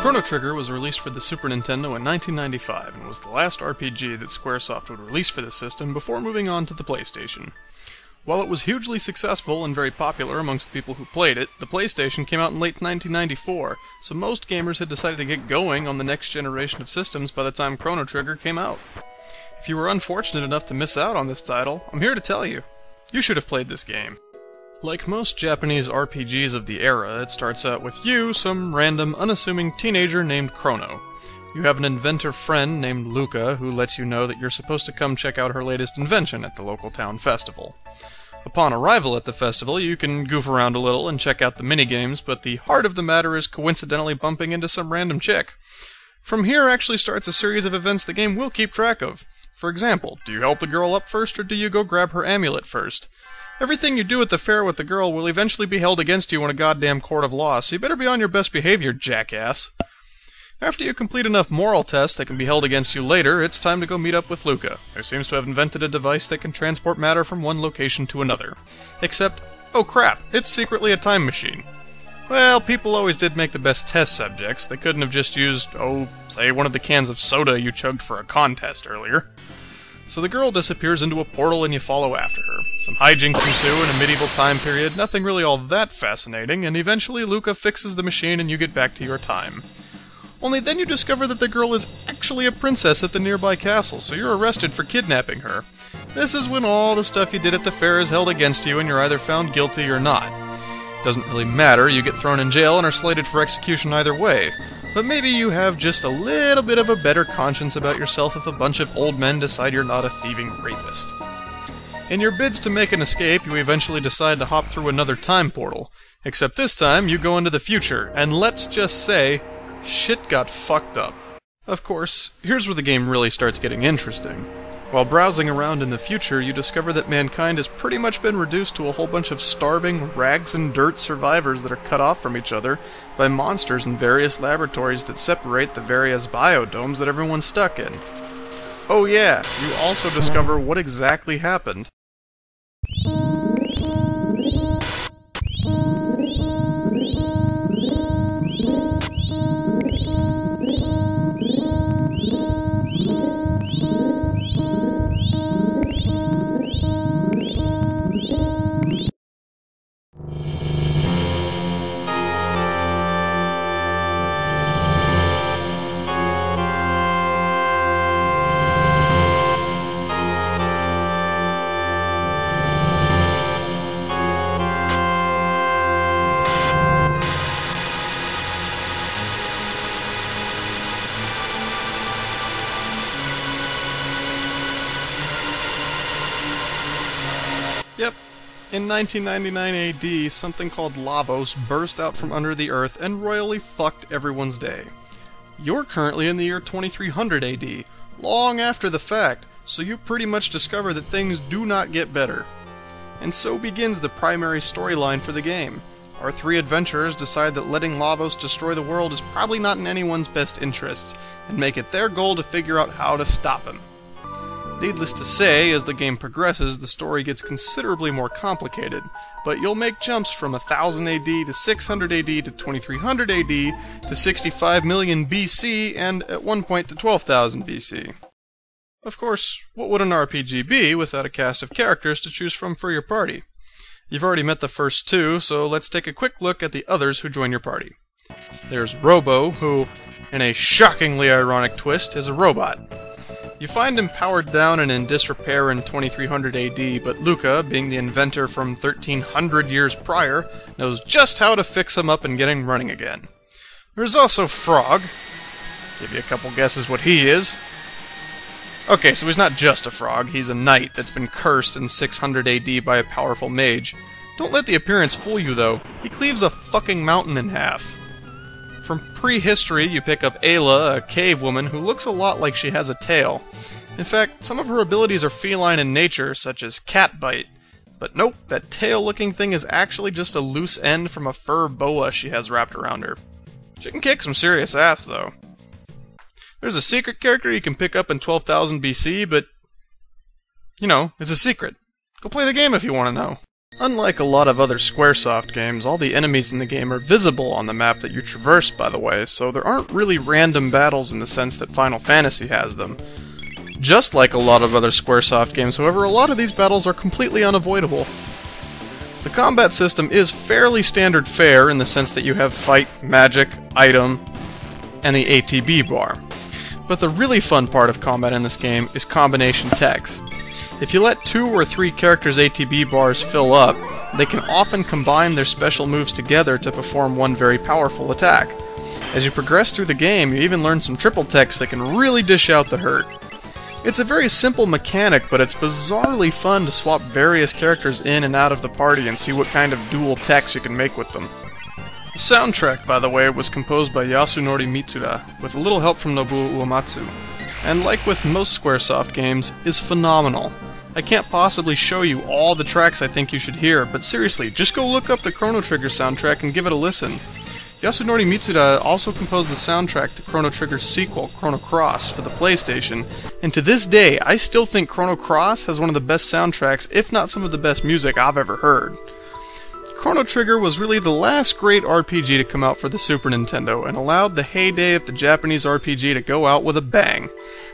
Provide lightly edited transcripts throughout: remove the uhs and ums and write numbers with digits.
Chrono Trigger was released for the Super Nintendo in 1995 and was the last RPG that Squaresoft would release for the system before moving on to the PlayStation. While it was hugely successful and very popular amongst the people who played it, the PlayStation came out in late 1994, so most gamers had decided to get going on the next generation of systems by the time Chrono Trigger came out. If you were unfortunate enough to miss out on this title, I'm here to tell you, you should have played this game. Like most Japanese RPGs of the era, it starts out with you, some random, unassuming teenager named Chrono. You have an inventor friend named Luca who lets you know that you're supposed to come check out her latest invention at the local town festival. Upon arrival at the festival, you can goof around a little and check out the minigames, but the heart of the matter is coincidentally bumping into some random chick. From here actually starts a series of events the game will keep track of. For example, do you help the girl up first or do you go grab her amulet first? Everything you do at the fair with the girl will eventually be held against you in a goddamn court of law, so you better be on your best behavior, jackass. After you complete enough moral tests that can be held against you later, it's time to go meet up with Luca, who seems to have invented a device that can transport matter from one location to another. Except, oh crap, it's secretly a time machine. Well, people always did make the best test subjects. They couldn't have just used, say one of the cans of soda you chugged for a contest earlier. So the girl disappears into a portal and you follow after her. Some hijinks ensue in a medieval time period, nothing really all that fascinating, and eventually Luca fixes the machine and you get back to your time. Only then you discover that the girl is actually a princess at the nearby castle, so you're arrested for kidnapping her. This is when all the stuff you did at the fair is held against you and you're either found guilty or not. Doesn't really matter, you get thrown in jail and are slated for execution either way. But maybe you have just a little bit of a better conscience about yourself if a bunch of old men decide you're not a thieving rapist. In your bids to make an escape, you eventually decide to hop through another time portal. Except this time, you go into the future, and let's just say, shit got fucked up. Of course, here's where the game really starts getting interesting. While browsing around in the future, you discover that mankind has pretty much been reduced to a whole bunch of starving, rags-and-dirt survivors that are cut off from each other by monsters in various laboratories that separate the various biodomes that everyone's stuck in. Oh yeah, you also discover what exactly happened. Yep, in 1999 AD, something called Lavos burst out from under the earth and royally fucked everyone's day. You're currently in the year 2300 AD, long after the fact, so you pretty much discover that things do not get better. And so begins the primary storyline for the game. Our three adventurers decide that letting Lavos destroy the world is probably not in anyone's best interests, and make it their goal to figure out how to stop him. Needless to say, as the game progresses, the story gets considerably more complicated, but you'll make jumps from 1000 AD to 600 AD to 2300 AD to 65 million BC and at one point to 12,000 BC. Of course, what would an RPG be without a cast of characters to choose from for your party? You've already met the first two, so let's take a quick look at the others who join your party. There's Robo, who, in a shockingly ironic twist, is a robot. You find him powered down and in disrepair in 2300 AD, but Luca, being the inventor from 1300 years prior, knows just how to fix him up and get him running again. There's also Frog. Give you a couple guesses what he is. Okay, so he's not just a frog, he's a knight that's been cursed in 600 AD by a powerful mage. Don't let the appearance fool you though, he cleaves a fucking mountain in half. From prehistory, you pick up Ayla, a cave woman who looks a lot like she has a tail. In fact, some of her abilities are feline in nature, such as cat bite. But nope, that tail-looking thing is actually just a loose end from a fur boa she has wrapped around her. She can kick some serious ass, though. There's a secret character you can pick up in 12,000 BC, but, you know, it's a secret. Go play the game if you want to know. Unlike a lot of other Squaresoft games, all the enemies in the game are visible on the map that you traverse, by the way, so there aren't really random battles in the sense that Final Fantasy has them. Just like a lot of other Squaresoft games, however, a lot of these battles are completely unavoidable. The combat system is fairly standard fare in the sense that you have fight, magic, item, and the ATB bar. But the really fun part of combat in this game is combination text. If you let 2 or 3 characters' ATB bars fill up, they can often combine their special moves together to perform one very powerful attack. As you progress through the game, you even learn some triple text that can really dish out the hurt. It's a very simple mechanic, but it's bizarrely fun to swap various characters in and out of the party and see what kind of dual techs you can make with them. The soundtrack, by the way, was composed by Yasunori Mitsuda, with a little help from Nobuo Uematsu, and like with most Squaresoft games, is phenomenal. I can't possibly show you all the tracks I think you should hear, but seriously, just go look up the Chrono Trigger soundtrack and give it a listen. Yasunori Mitsuda also composed the soundtrack to Chrono Trigger's sequel, Chrono Cross, for the PlayStation, and to this day, I still think Chrono Cross has one of the best soundtracks, if not some of the best music I've ever heard. Chrono Trigger was really the last great RPG to come out for the Super Nintendo, and allowed the heyday of the Japanese RPG to go out with a bang.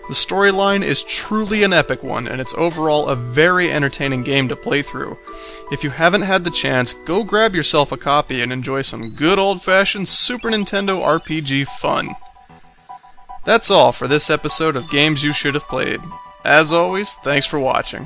The storyline is truly an epic one, and it's overall a very entertaining game to play through. If you haven't had the chance, go grab yourself a copy and enjoy some good old-fashioned Super Nintendo RPG fun. That's all for this episode of Games You Should Have Played. As always, thanks for watching.